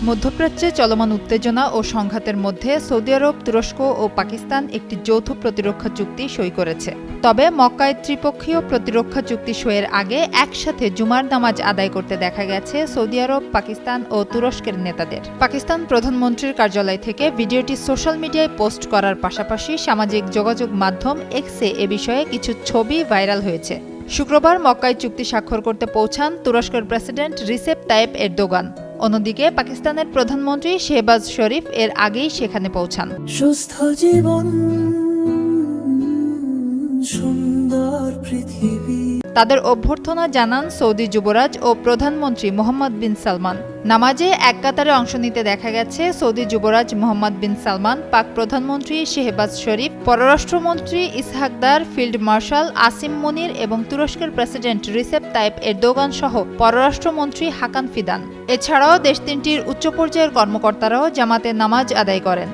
মধ্যপ্রাচ্যে চলমান উত্তেজনা ও সংঘাতের মধ্যে সৌদি আরব, তুরস্ক ও পাকিস্তান একটি যৌথ প্রতিরক্ষা চুক্তি সই করেছে। তবে মক্কায় ত্রিপক্ষীয় প্রতিরক্ষা চুক্তি সইয়ের আগে একসাথে জুমার নামাজ আদায় করতে দেখা গেছে সৌদি আরব, পাকিস্তান ও তুরস্কের নেতাদের। পাকিস্তান প্রধানমন্ত্রীর কার্যালয় থেকে ভিডিওটি সোশ্যাল মিডিয়ায় পোস্ট করার পাশাপাশি সামাজিক যোগাযোগ মাধ্যম এক্সে এ বিষয়ে কিছু ছবি ভাইরাল হয়েছে। শুক্রবার মক্কায় চুক্তি স্বাক্ষর করতে পৌঁছান তুরস্কের প্রেসিডেন্ট রিসেপ তাইপ এরদোগান। অন্যদিকে পাকিস্তানের প্রধানমন্ত্রী শেহবাজ শরীফ এর আগেই সেখানে পৌঁছান। সুস্থ জীবন, সুন্দর পৃথিবী। তাদের অভ্যর্থনা জানান সৌদি যুবরাজ ও প্রধানমন্ত্রী মোহাম্মদ বিন সালমান। নামাজে এক কাতারে অংশ নিতে দেখা গেছে সৌদি যুবরাজ মোহাম্মদ বিন সালমান, পাক প্রধানমন্ত্রী শেহবাজ শরীফ, পররাষ্ট্রমন্ত্রী ইসহাকদার, ফিল্ড মার্শাল আসিম মুনির এবং তুরস্কের প্রেসিডেন্ট রিসেপ তাইপ এরদোগান সহ পররাষ্ট্রমন্ত্রী হাকান ফিদান। এছাড়াও দেশ তিনটির উচ্চ পর্যায়ের কর্মকর্তারাও জামাতে নামাজ আদায় করেন।